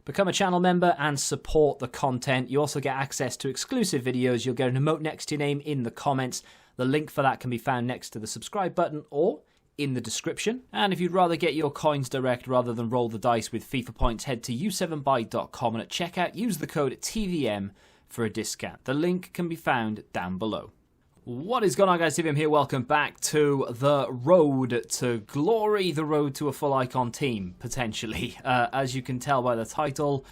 Become a channel member and support the content. You also get access to exclusive videos. You'll get an emote next to your name in the comments. The link for that can be found next to the subscribe button or in the description. And if you'd rather get your coins direct rather than roll the dice with FIFA points, head to u7buy.com and at checkout use the code TVM for a discount. The link can be found down below. What is going on, guys? TVM here. Welcome back to the road to glory, the road to a full icon team, potentially. As you can tell by the title,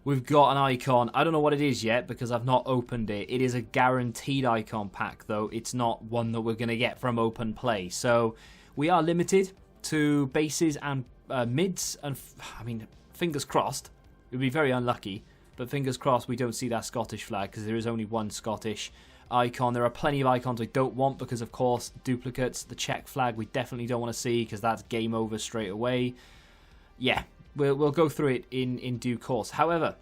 we've got an icon. I don't know what it is yet because I've not opened it. It is a guaranteed icon pack, though. It's not one that we're going to get from open play. So we are limited to bases and mids. And I mean, fingers crossed. It would be very unlucky. But fingers crossed we don't see that Scottish flag because there is only one Scottish icon. There are plenty of icons I don't want because, of course, duplicates. The Czech flag we definitely don't want to see because that's game over straight away. Yeah, we'll go through it in due course. However,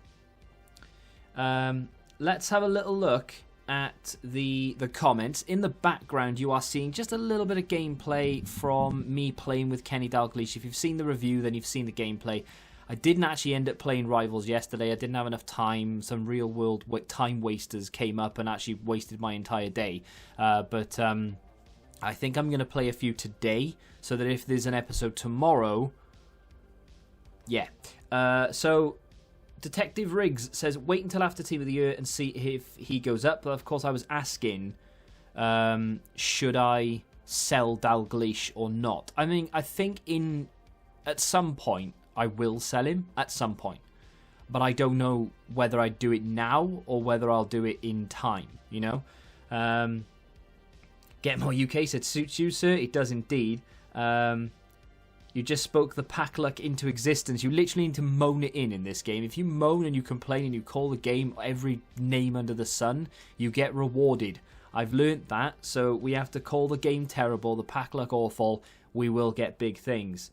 let's have a little look at the comments. In the background, you are seeing just a little bit of gameplay from me playing with Kenny Dalglish. If you've seen the review, then you've seen the gameplay. I didn't actually end up playing Rivals yesterday. I didn't have enough time. Some real-world time wasters came up and actually wasted my entire day. But I think I'm going to play a few today so that if there's an episode tomorrow... Yeah. So, Detective Riggs says, wait until after Team of the Year and see if he goes up. But, of course, I was asking, should I sell Dalglish or not? I mean, I think at some point, I will sell him at some point. But I don't know whether I do it now or whether I'll do it in time, you know? Get more UK said, suits you, sir. It does indeed. You just spoke the pack luck into existence. You literally need to moan it in this game. If you moan and you complain and you call the game every name under the sun, you get rewarded. I've learnt that, so we have to call the game terrible, the pack luck awful. We will get big things.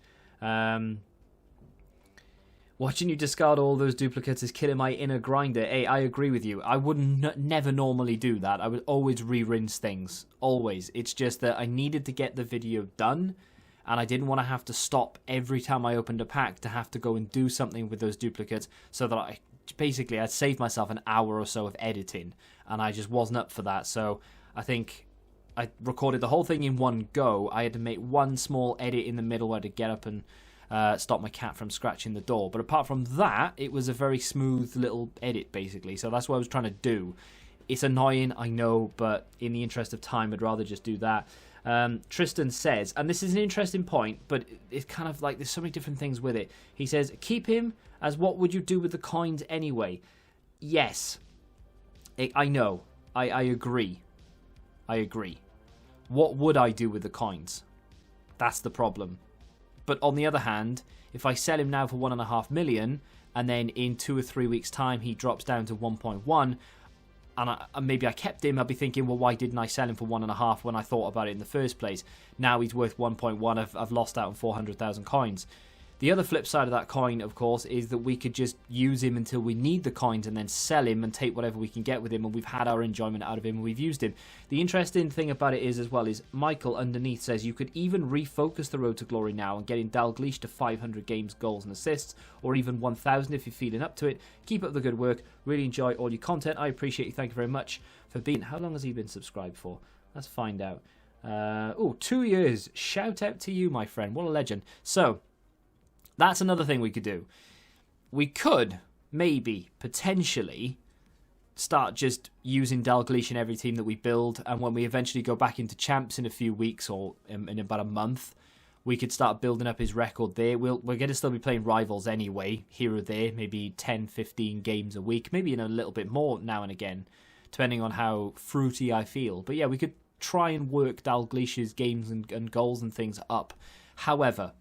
Watching you discard all those duplicates is killing my inner grinder. Hey, I agree with you. I would never normally do that. I would always re-rinse things. Always. It's just that I needed to get the video done, and I didn't want to have to stop every time I opened a pack to have to go and do something with those duplicates, so that I'd saved myself an hour or so of editing, and I just wasn't up for that. So I think I recorded the whole thing in one go. I had to make one small edit in the middle where to get up and stop my cat from scratching the door. But apart from that, it was a very smooth little edit, basically. So that's what I was trying to do. It's annoying, I know, but in the interest of time, I'd rather just do that. Tristan says, and this is an interesting point, but it's kind of like there's so many different things with it. He says, keep him as what would you do with the coins anyway? Yes. I know. I agree. I agree. What would I do with the coins? That's the problem. But on the other hand, if I sell him now for 1.5 million, and then in 2 or 3 weeks' time he drops down to 1.1, and maybe I kept him, I'd be thinking, well, why didn't I sell him for 1.5 when I thought about it in the first place? Now he's worth 1.1. I've lost out on 400,000 coins. The other flip side of that coin, of course, is that we could just use him until we need the coins and then sell him and take whatever we can get with him, and we've had our enjoyment out of him and we've used him. The interesting thing about it is, as well, is Michael underneath says you could even refocus the road to glory now and getting Dalglish to 500 games, goals and assists, or even 1,000 if you're feeling up to it. Keep up the good work. Really enjoy all your content. I appreciate you. Thank you very much for being... How long has he been subscribed for? Let's find out. 2 years. Shout out to you, my friend. What a legend. So... that's another thing we could do. We could, maybe, potentially, start just using Dalglish in every team that we build, and when we eventually go back into champs in a few weeks or in about a month, we could start building up his record there. We're going to still be playing Rivals anyway, here or there, maybe 10, 15 games a week, maybe a little bit more now and again, depending on how fruity I feel. But yeah, we could try and work Dalglish's games and goals and things up. However,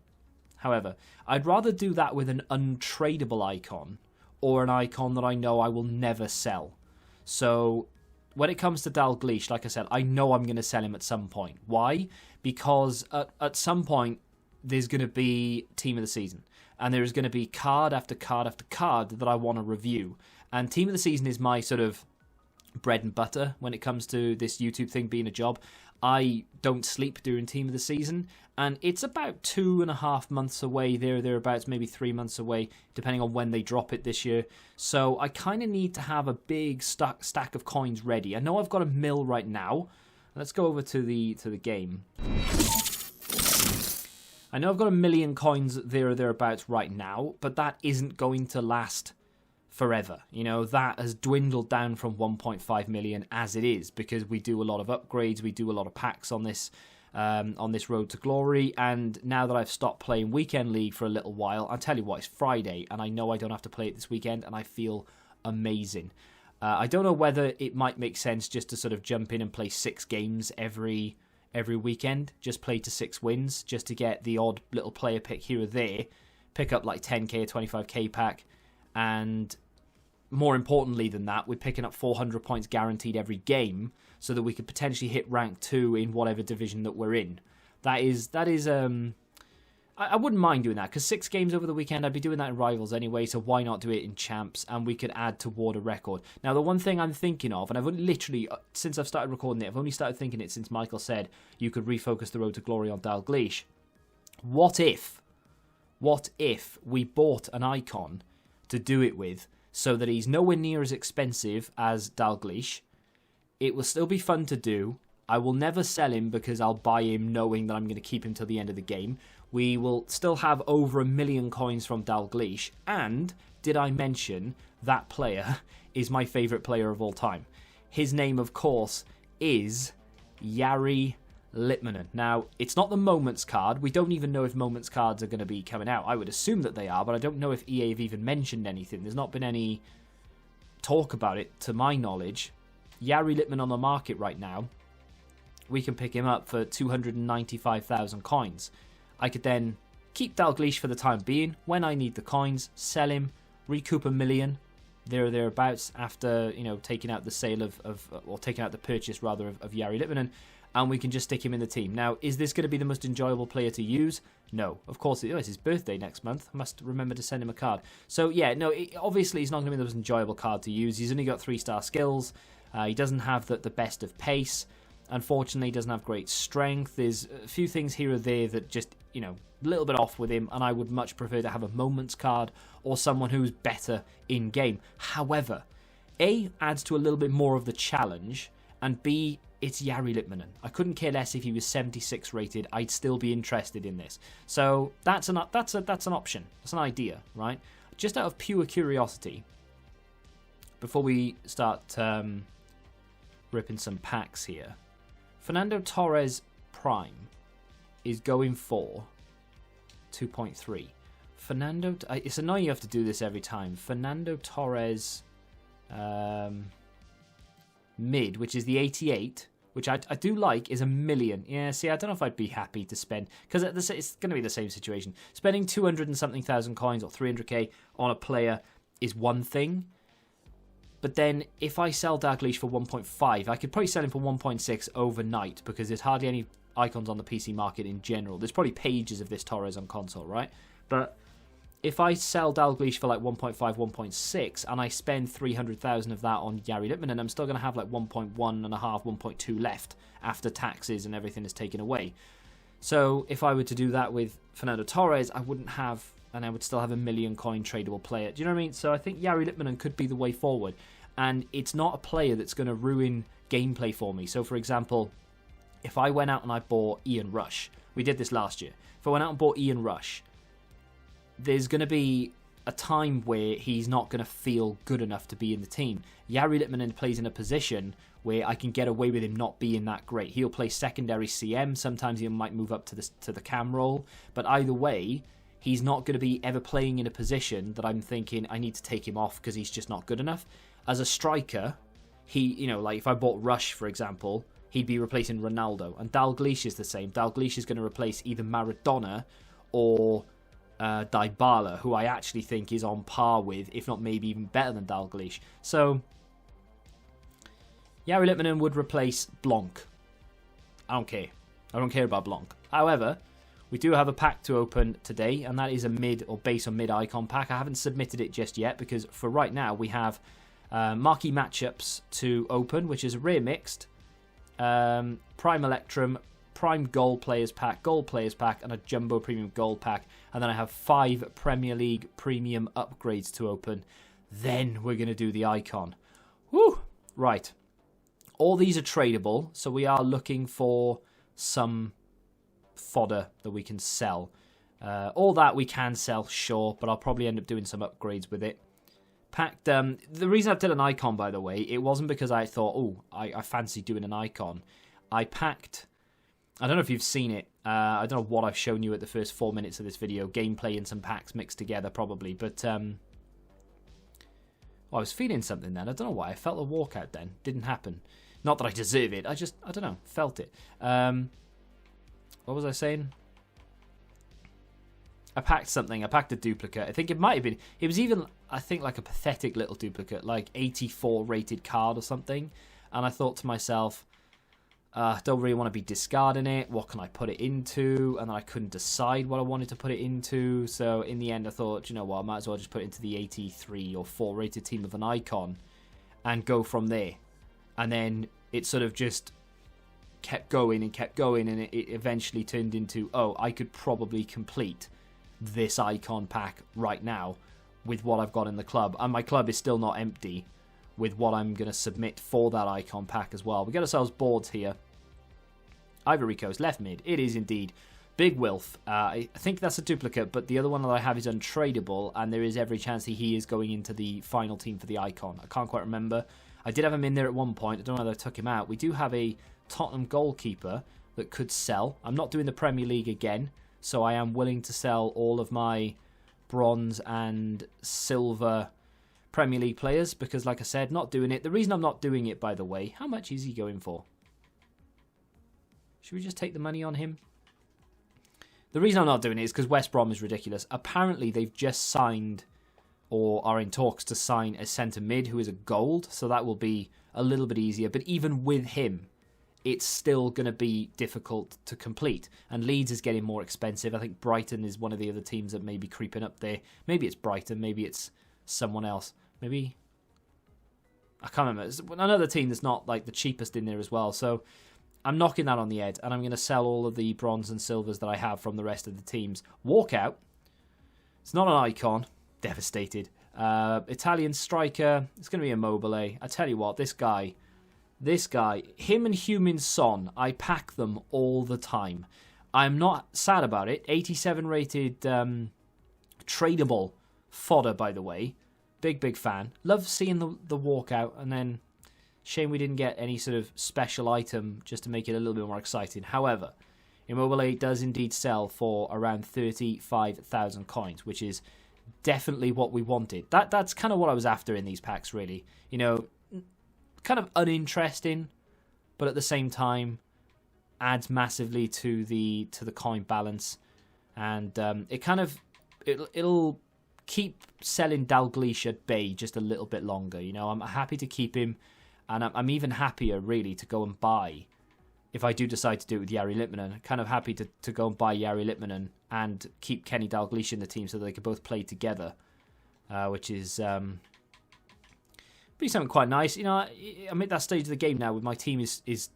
I'd rather do that with an untradeable icon or an icon that I know I will never sell. So when it comes to Dalglish, like I said, I know I'm going to sell him at some point. Why? Because at some point there's going to be Team of the Season. And there is going to be card after card after card that I want to review. And Team of the Season is my sort of bread and butter when it comes to this YouTube thing being a job. I don't sleep during Team of the Season, and it's about 2.5 months away, thereabouts, maybe 3 months away, depending on when they drop it this year. So I kind of need to have a big stack of coins ready. I know I've got a mill right now. Let's go over to the game. I know I've got 1 million coins thereabouts right now, but that isn't going to last forever. You know, that has dwindled down from 1.5 million as it is, because we do a lot of upgrades, we do a lot of packs on this road to glory, and now that I've stopped playing Weekend League for a little while, I'll tell you what, it's Friday, and I know I don't have to play it this weekend, and I feel amazing. I don't know whether it might make sense just to sort of jump in and play 6 games every weekend, just play to 6 wins, just to get the odd little player pick here or there, pick up like 10k or 25k pack, and more importantly than that, we're picking up 400 points guaranteed every game, so that we could potentially hit rank 2 in whatever division that we're in. That is I wouldn't mind doing that, because 6 games over the weekend, I'd be doing that in Rivals anyway, so why not do it in Champs, and we could add toward a record. Now, the one thing I'm thinking of, and I've only literally, since I've started recording it, I've only started thinking it since Michael said you could refocus the road to glory on Dalglish. What if we bought an icon to do it with, so that he's nowhere near as expensive as Dalglish? It will still be fun to do. I will never sell him because I'll buy him knowing that I'm going to keep him till the end of the game. We will still have over 1 million coins from Dalglish. And did I mention that player is my favourite player of all time? His name, of course, is Jari Litmanen. Now, it's not the Moments card. We don't even know if Moments cards are going to be coming out. I would assume that they are, but I don't know if EA have even mentioned anything. There's not been any talk about it, to my knowledge. Jari Litmanen on the market right now. We can pick him up for 295,000 coins. I could then keep Dalglish for the time being. When I need the coins, sell him, recoup 1 million, there or thereabouts, after, you know, taking out the sale or taking out the purchase rather of Jari Litmanen, and we can just stick him in the team. Now, is this going to be the most enjoyable player to use? No. Of course, it's his birthday next month. I must remember to send him a card. So, yeah, no, obviously he's not going to be the most enjoyable card to use. He's only got 3-star skills. He doesn't have the best of pace. Unfortunately, he doesn't have great strength. There's a few things here or there that just, you know, a little bit off with him, and I would much prefer to have a Moments card or someone who's better in-game. However, A, adds to a little bit more of the challenge, and B, it's Jari Litmanen. I couldn't care less if he was 76 rated. I'd still be interested in this. So that's an option. That's an idea, right? Just out of pure curiosity, before we start ripping some packs here, Fernando Torres Prime is going for 2.3. It's annoying you have to do this every time. Fernando Torres mid, which is the 88, which I do like, is 1 million. Yeah, see, I don't know if I'd be happy to spend, because it's going to be the same situation. Spending 200 and something thousand coins or 300k on a player is one thing. But then, if I sell Dalglish for 1.5, I could probably sell him for 1.6 overnight, because there's hardly any icons on the PC market in general. There's probably pages of this Torres on console, right? But if I sell Dalglish for like 1.5, 1.6, and I spend 300,000 of that on Jari Litmanen, I'm still going to have like 1.1.5, 1.2 left after taxes and everything is taken away. So if I were to do that with Fernando Torres, I wouldn't have, and I would still have 1 million coin tradable player. Do you know what I mean? So I think Jari Litmanen could be the way forward. And it's not a player that's going to ruin gameplay for me. So, for example, if I went out and I bought Ian Rush, we did this last year. If I went out and bought Ian Rush, there's going to be a time where he's not going to feel good enough to be in the team. Jari Litmanen plays in a position where I can get away with him not being that great. He'll play secondary CM. Sometimes he might move up to the cam role. But either way, he's not going to be ever playing in a position that I'm thinking I need to take him off because he's just not good enough. As a striker, like if I bought Rush, for example, he'd be replacing Ronaldo. And Dalglish is the same. Dalglish is going to replace either Maradona or Dybala, who I actually think is on par with, if not maybe even better than Dalglish. So, Jari Litmanen would replace Blanc. I don't care. I don't care about Blanc. However, we do have a pack to open today, and that is a mid or base or mid icon pack. I haven't submitted it just yet, because for right now we have marquee matchups to open, which is a rare mixed, Prime Electrum, Prime Gold Players Pack, and a Jumbo Premium Gold Pack. And then I have 5 Premier League Premium upgrades to open. Then we're going to do the Icon. Woo! Right. All these are tradable, so we are looking for some fodder that we can sell. All that we can sell, sure, but I'll probably end up doing some upgrades with it. Packed. The reason I've done an Icon, by the way, it wasn't because I thought, oh, I fancy doing an Icon. I packed... I don't know if you've seen it. I don't know what I've shown you at the first 4 minutes of this video. Gameplay and some packs mixed together, probably. But well, I was feeling something then. I don't know why. I felt a walkout then. Didn't happen. Not that I deserve it. I don't know. Felt it. What was I saying? I packed something. I packed a duplicate. I think it might have been... It was even, I think, like a pathetic little duplicate. Like 84 rated card or something. And I thought to myself... don't really want to be discarding it. What can I put it into? And then I couldn't decide what I wanted to put it into. So in the end, I thought, you know what, I might as well just put it into the 83 or 4 rated team of an Icon and go from there. And then it sort of just kept going, and it eventually turned into, oh, I could probably complete this Icon pack right now with what I've got in the club. And my club is still not empty with what I'm going to submit for that Icon pack as well. We got ourselves boards here. Ivory Coast, left mid. It is indeed Big Wilf. I think that's a duplicate, but the other one that I have is untradeable, and there is every chance that he is going into the final team for the Icon. I can't quite remember. I did have him in there at one point. I don't know whether I took him out. We do have a Tottenham goalkeeper that could sell. I'm not doing the Premier League again, so I am willing to sell all of my bronze and silver Premier League players because, like I said, not doing it. The reason I'm not doing it, by the way, how much is he going for? Should we just take the money on him? The reason I'm not doing it is because West Brom is ridiculous. Apparently, they've just signed or are in talks to sign a centre mid who is a gold, so that will be a little bit easier. But even with him, it's still going to be difficult to complete. And Leeds is getting more expensive. I think Brighton is one of the other teams that may be creeping up there. Maybe it's Brighton, maybe it's someone else. Maybe, I can't remember. It's another team that's not like the cheapest in there as well. So I'm knocking that on the head, and I'm going to sell all of the bronze and silvers that I have from the rest of the teams. Walkout. It's not an Icon. Devastated. Italian striker. It's going to be Immobile. I tell you what, this guy, him and Heung-min Son, I pack them all the time. I'm not sad about it. 87 rated tradable fodder, by the way. Big fan. Love seeing the walkout, and then shame we didn't get any sort of special item just to make it a little bit more exciting. However, Immobile does indeed sell for around 35,000 coins, which is definitely what we wanted. That's kind of what I was after in these packs, really. You know, kind of uninteresting, but at the same time adds massively to the coin balance, and it'll keep selling Dalglish at bay just a little bit longer. You know, I'm happy to keep him, and I'm even happier really to go and buy, if I do decide to do it with Jari Litmanen, kind of happy to go and buy Jari Litmanen and keep Kenny Dalglish in the team so they can both play together, which is be something quite nice. You know, I'm at that stage of the game now where my team is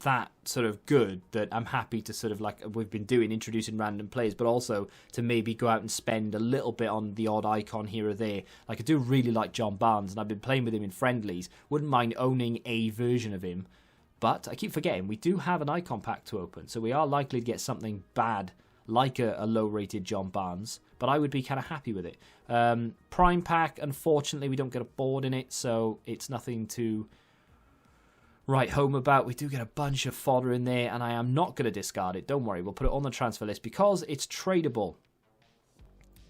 that sort of good that I'm happy to sort of, like we've been doing, introducing random players, but also to maybe go out and spend a little bit on the odd icon here or there. Like I do really like John Barnes, and I've been playing with him in friendlies. Wouldn't mind owning a version of him, but I keep forgetting we do have an icon pack to open, so we are likely to get something bad like a low-rated John Barnes, but I would be kind of happy with it. Prime pack, unfortunately, we don't get a board in it, so it's nothing to write home about. We do get a bunch of fodder in there, and I am not going to discard it. Don't worry, we'll put it on the transfer list because it's tradable.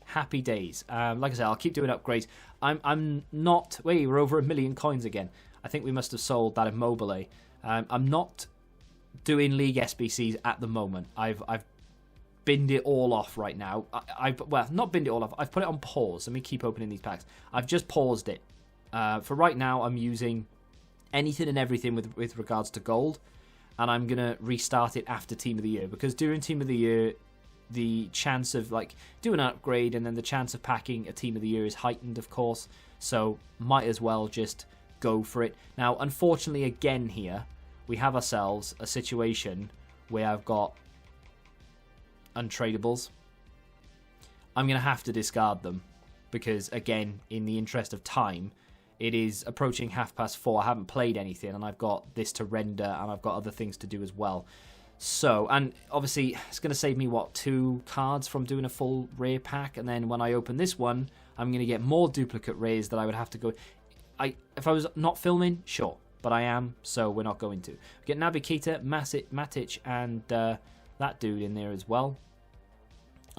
Happy days. Like I said, I'll keep doing upgrades. I'm not... Wait, we're over 1 million coins again. I think we must have sold that Immobile. I'm not doing League SBCs at the moment. I've binned it all off right now. Well, not binned it all off. I've put it on pause. Let me keep opening these packs. I've just paused it. For right now, I'm using anything and everything with regards to gold, and I'm going to restart it after Team of the Year, because during Team of the Year, the chance of like doing an upgrade and then the chance of packing a Team of the Year is heightened, of course, so might as well just go for it. Now, unfortunately, again here, we have ourselves a situation where I've got untradables. I'm going to have to discard them because, again, in the interest of time, it is approaching 4:30. I haven't played anything, and I've got this to render, and I've got other things to do as well. So, and obviously, it's going to save me, 2 cards from doing a full rare pack, and then when I open this one, I'm going to get more duplicate rares that I would have to go... If I was not filming, sure, but I am, so we're not going to. We get Naby Keita, Matic, and that dude in there as well.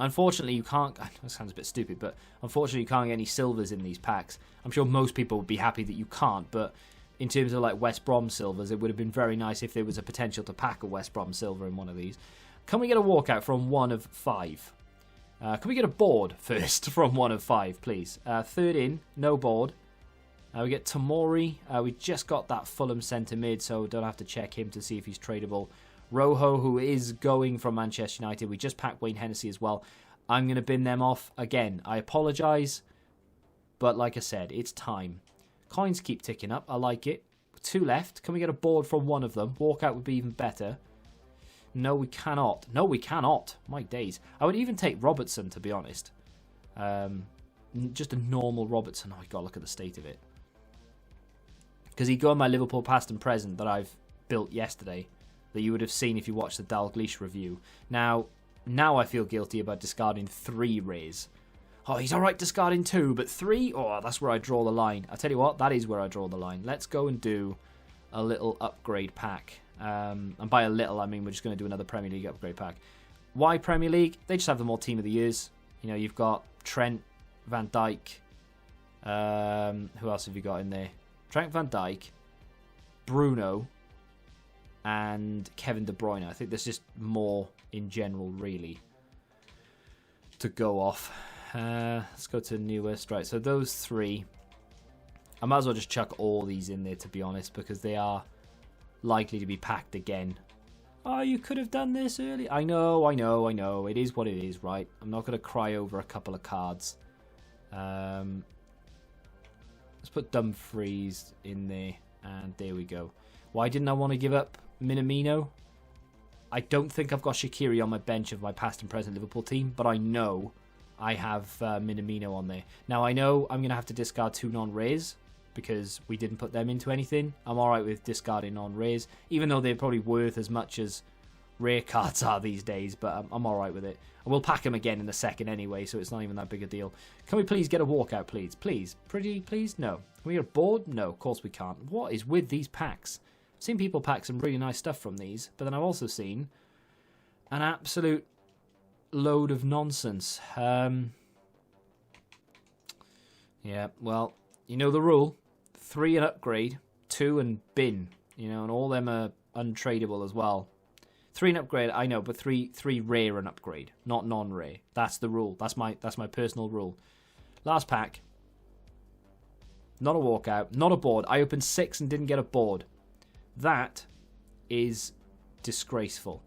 Unfortunately, you can't... That sounds a bit stupid, but unfortunately, you can't get any silvers in these packs. I'm sure most people would be happy that you can't, but in terms of like West Brom silvers, it would have been very nice if there was a potential to pack a West Brom silver in one of these. Can we get a walkout from 1 of 5? Can we get a board first from 1 of 5, please? Third in, no board. We get Tomori. We just got that Fulham centre mid, so don't have to check him to see if he's tradable. Rojo, who is going from Manchester United. We just packed Wayne Hennessy as well. I'm going to bin them off again. I apologise, but like I said, it's time. Coins keep ticking up. I like it. 2 left. Can we get a board from one of them? Walkout would be even better. No, we cannot. No, we cannot. My days. I would even take Robertson, to be honest. Just a normal Robertson. Oh, my God, look at the state of it. Because he'd go on my Liverpool past and present that I've built yesterday, that you would have seen if you watched the Dalglish review. Now I feel guilty about discarding 3 rares. Oh, he's alright discarding 2, but 3? Oh, that's where I draw the line. I tell you what, that is where I draw the line. Let's go and do a little upgrade pack. And by a little, I mean we're just going to do another Premier League upgrade pack. Why Premier League? They just have the more team of the years. You know, you've got Trent, Van Dijk. Who else have you got in there? Trent, Van Dijk, Bruno, and Kevin De Bruyne. I think there's just more in general, really, to go off. Let's go to newest. Right, so those 3. I might as well just chuck all these in there, to be honest, because they are likely to be packed again. Oh, you could have done this early. I know. It is what it is, right? I'm not going to cry over a couple of cards. Let's put Dumfries in there, and there we go. Why didn't I want to give up Minamino? I don't think I've got Shaqiri on my bench of my past and present Liverpool team, but I know I have Minamino on there. Now, I know I'm going to have to discard 2 non-rares because we didn't put them into anything. I'm alright with discarding non-rares, even though they're probably worth as much as rare cards are these days, but I'm alright with it. And we'll pack them again in a second anyway, so it's not even that big a deal. Can we please get a walkout, please? Please. Pretty, please? No. Can we get a board? No, of course we can't. What is with these packs? I've seen people pack some really nice stuff from these, but then I've also seen an absolute load of nonsense. Yeah, well, you know the rule. 3 and upgrade, 2 and bin. You know, and all them are untradeable as well. 3 and upgrade, I know, but 3 rare and upgrade, not non-rare. That's the rule. That's my personal rule. Last pack. Not a walkout, not a board. I opened 6 and didn't get a board. That is disgraceful.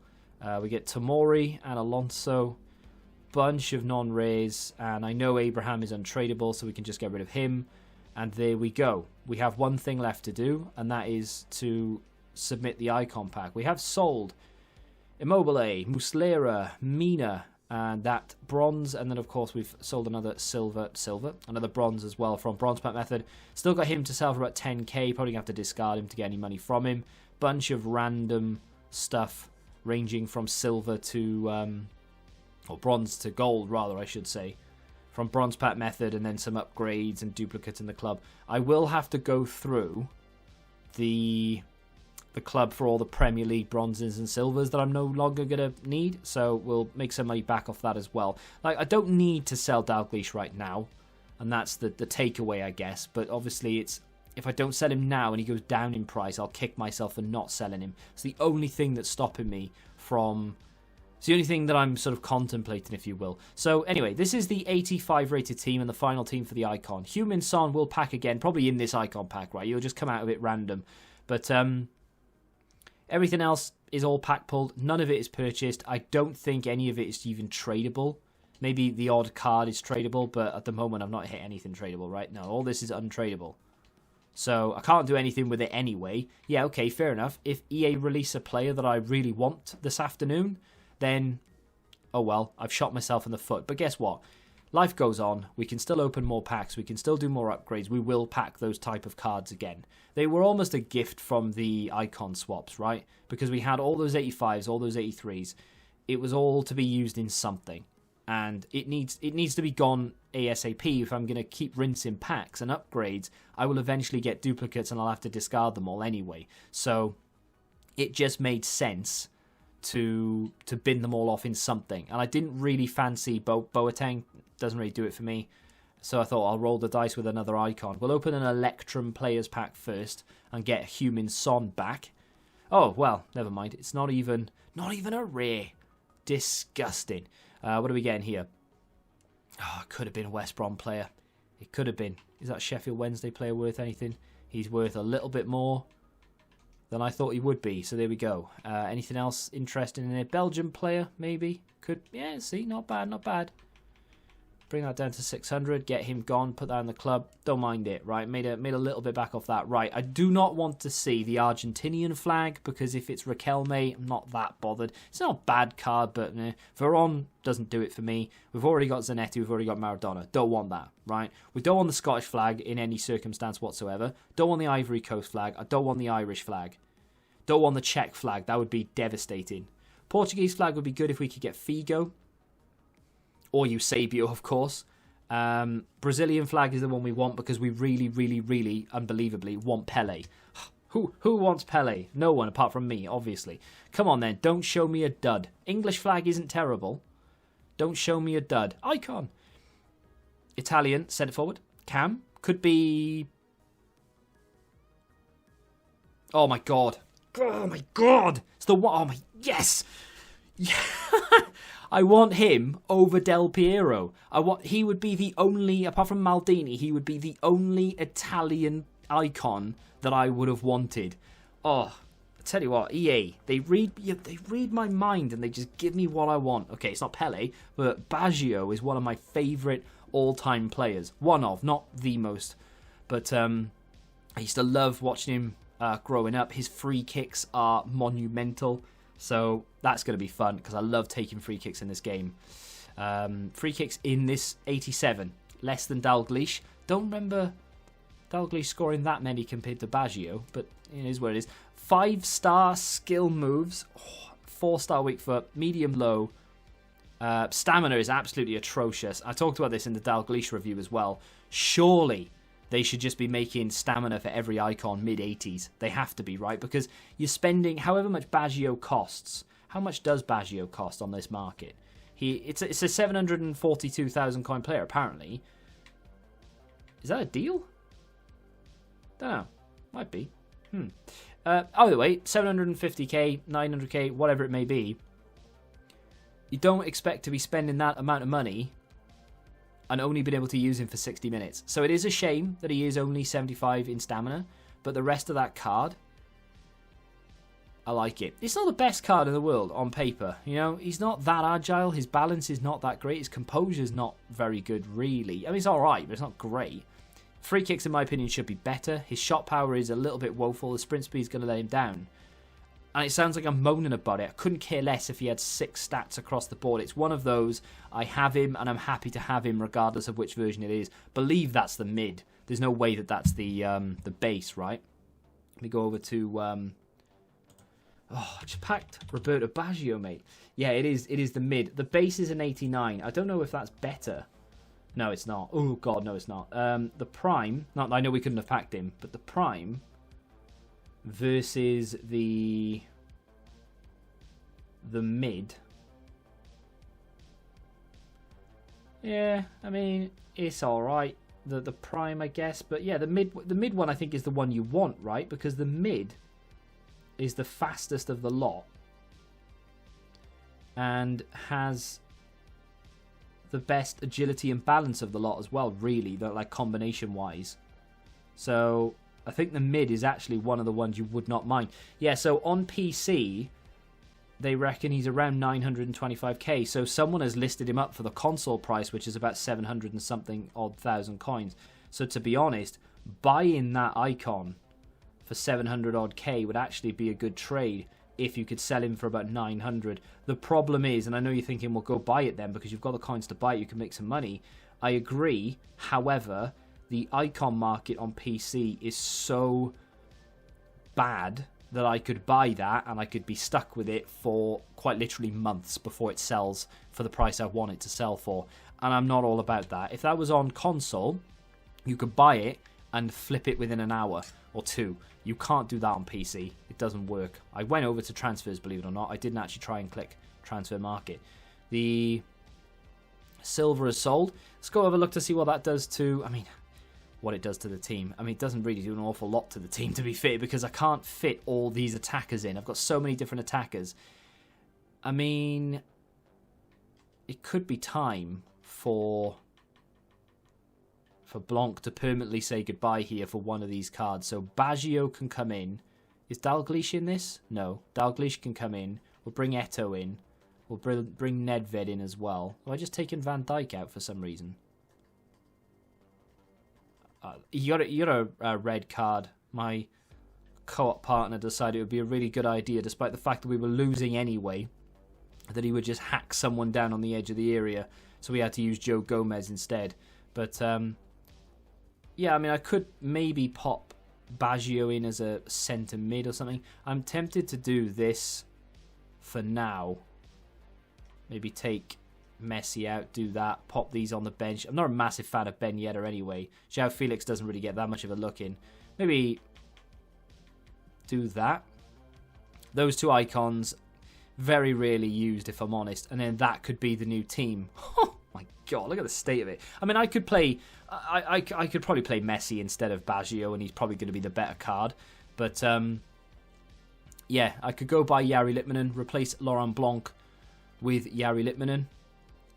We get Tomori and Alonso. Bunch of non-rares. And I know Abraham is untradeable, so we can just get rid of him. And there we go. We have one thing left to do, and that is to submit the icon pack. We have sold Immobile, Muslera, Mina, and that bronze. And then, of course, we've sold another another bronze as well from Bronze Pack Method. Still got him to sell for about 10k. Probably going to have to discard him to get any money from him. Bunch of random stuff ranging from silver to, or bronze to gold, rather, I should say. From Bronze Pack Method, and then some upgrades and duplicates in the club. I will have to go through the club for all the Premier League bronzes and silvers that I'm no longer going to need, so we'll make some money back off that as well. Like, I don't need to sell Dalglish right now, and that's the takeaway, I guess, but obviously it's, if I don't sell him now and he goes down in price, I'll kick myself for not selling him. It's the only thing that's stopping me from... It's the only thing that I'm sort of contemplating, if you will. So, anyway, this is the 85 rated team and the final team for the icon. Heung-min Son will pack again, probably in this icon pack, right? You'll just come out of it random. But everything else is all pack pulled. None of it is purchased. I don't think any of it is even tradable. Maybe the odd card is tradable, but at the moment I've not hit anything tradable, right? No, all this is untradable. So I can't do anything with it anyway. Yeah, okay, fair enough. If EA release a player that I really want this afternoon, then, oh well, I've shot myself in the foot. But guess what? Life goes on. We can still open more packs. We can still do more upgrades. We will pack those type of cards again. They were almost a gift from the icon swaps, right? Because we had all those 85s, all those 83s. It was all to be used in something. And it needs to be gone ASAP. If I'm going to keep rinsing packs and upgrades, I will eventually get duplicates and I'll have to discard them all anyway. So it just made sense to bin them all off in something. And I didn't really fancy Boateng. Doesn't really do it for me. So I thought I'll roll the dice with another icon. We'll open an Electrum players pack first and get Human Son back. Oh, well, never mind. It's not even a rare. Disgusting. What are we getting here? Oh, it could have been a West Brom player. It could have been. Is that Sheffield Wednesday player worth anything? He's worth a little bit more than I thought he would be. So there we go. Anything else interesting in there? Belgian player, maybe? Could, yeah, see, not bad, not bad. Bring that down to 600, get him gone, put that in the club. Don't mind it, right? Made a little bit back off that. Right, I do not want to see the Argentinian flag, because if it's Riquelme, I'm not that bothered. It's not a bad card, but Veron doesn't do it for me. We've already got Zanetti, we've already got Maradona. Don't want that, right? We don't want the Scottish flag in any circumstance whatsoever. Don't want the Ivory Coast flag. I don't want the Irish flag. Don't want the Czech flag. That would be devastating. Portuguese flag would be good if we could get Figo. Or Eusebio, of course. Brazilian flag is the one we want because we really, really, really, unbelievably want Pele. Who wants Pele? No one, apart from me, obviously. Come on then, don't show me a dud. English flag isn't terrible. Don't show me a dud. Icon. Italian, centre forward. Cam. Could be... Oh my god. Oh my god. It's the one. Oh my... Yes. Yeah. I want him over Del Piero. He would be the only, apart from Maldini, he would be the only Italian icon that I would have wanted. Oh, I tell you what, EA, they read my mind and they just give me what I want. Okay, it's not Pele, but Baggio is one of my favourite all-time players. One of, not the most. But I used to love watching him growing up. His free kicks are monumental. So that's going to be fun because I love taking free kicks in this game. Free kicks in this 87, less than Dalglish. Don't remember Dalglish scoring that many compared to Baggio, but it is what it is. 5-star skill moves, 4-star weak foot, medium low. Stamina is absolutely atrocious. I talked about this in the Dalglish review as well. Surely they should just be making stamina for every icon mid-80s. They have to be, right? Because you're spending however much Baggio costs. How much does Baggio cost on this market? It's a 742,000 coin player, apparently. Is that a deal? Don't know. Might be. Either way, 750k, 900k, whatever it may be. You don't expect to be spending that amount of money and only been able to use him for 60 minutes. So it is a shame that he is only 75 in stamina, but the rest of that card, I like it. It's not the best card in the world on paper. You know, he's not that agile. His balance is not that great. His composure's not very good, really. I mean, it's all right, but it's not great. Free kicks, in my opinion, should be better. His shot power is a little bit woeful. The sprint speed's going to let him down. And it sounds like I'm moaning about it. I couldn't care less if he had 6 stats across the board. It's one of those, I have him and I'm happy to have him regardless of which version it is. Believe that's the mid. There's no way that that's the base, right? Let me go over to... I just packed Roberto Baggio, mate. Yeah, it is the mid. The base is an 89. I don't know if that's better. No, it's not. Oh, God, no, it's not. The prime... I know we couldn't have packed him, but the prime... versus the mid. Yeah, I mean, it's all right. The prime, I guess, but yeah, the mid one I think is the one you want, right? Because the mid is the fastest of the lot and has the best agility and balance of the lot as well, really, like combination wise. So I think the mid is actually one of the ones you would not mind. Yeah, so on PC, they reckon he's around 925k. So someone has listed him up for the console price, which is about 700 and something odd thousand coins. So to be honest, buying that icon for 700 odd K would actually be a good trade if you could sell him for about 900. The problem is, and I know you're thinking, well, go buy it then because you've got the coins to buy it, you can make some money. I agree. However, the icon market on PC is so bad that I could buy that and I could be stuck with it for quite literally months before it sells for the price I want it to sell for. And I'm not all about that. If that was on console, you could buy it and flip it within an hour or two. You can't do that on PC. It doesn't work. I went over to transfers, believe it or not. I didn't actually try and click transfer market. The silver is sold. Let's go have a look to see what that does to... I mean, what it does to the team. I mean, it doesn't really do an awful lot to the team, to be fair, because I can't fit all these attackers in. I've got so many different attackers. I mean, it could be time for Blanc to permanently say goodbye here for one of these cards. So Baggio can come in. Is Dalglish in this? No. Dalglish can come in. We'll bring Eto'o in. We'll bring Nedved in as well. Have I just taken Van Dijk out for some reason? You got a red card. My co-op partner decided it would be a really good idea, despite the fact that we were losing anyway, that he would just hack someone down on the edge of the area. So we had to use Joe Gomez instead. But, yeah, I mean, I could maybe pop Baggio in as a centre mid or something. I'm tempted to do this for now. Maybe take Messi out, do that, pop these on the bench. I'm not a massive fan of Ben Yedder anyway. João Felix doesn't really get that much of a look in. Maybe do that. Those two icons, very rarely used if I'm honest. And then that could be the new team. Oh my god, look at the state of it. I mean, I could play... I could probably play Messi instead of Baggio, and he's probably going to be the better card. But, yeah, I could go buy Jari Litmanen, replace Laurent Blanc with Jari Litmanen,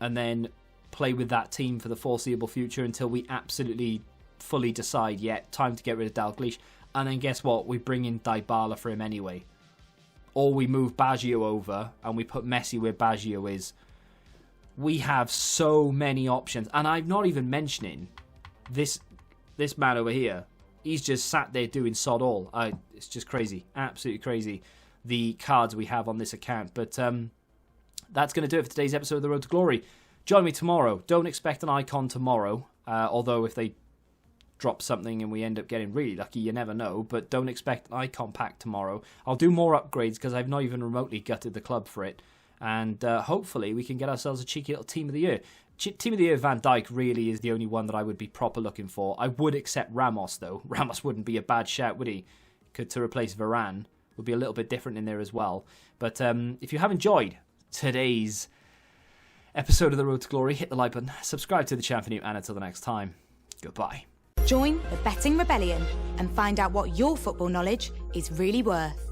and then play with that team for the foreseeable future until we absolutely fully decide, yeah, time to get rid of Dalglish. And then guess what? We bring in Dybala for him anyway. Or we move Baggio over and we put Messi where Baggio is. We have so many options. And I'm not even mentioning this man over here. He's just sat there doing sod all. It's just crazy. Absolutely crazy. The cards we have on this account. But that's going to do it for today's episode of The Road to Glory. Join me tomorrow. Don't expect an icon tomorrow. Although if they drop something and we end up getting really lucky, you never know. But don't expect an icon pack tomorrow. I'll do more upgrades because I've not even remotely gutted the club for it. And hopefully we can get ourselves a cheeky little Team of the Year. Team of the Year Van Dijk really is the only one that I would be proper looking for. I would accept Ramos though. Ramos wouldn't be a bad shout, would he? To replace Varane. Would be a little bit different in there as well. But if you have enjoyed today's episode of The Road to Glory, hit the like button, subscribe to the channel for new, and until the next time, goodbye. Join the Betting Rebellion and find out what your football knowledge is really worth.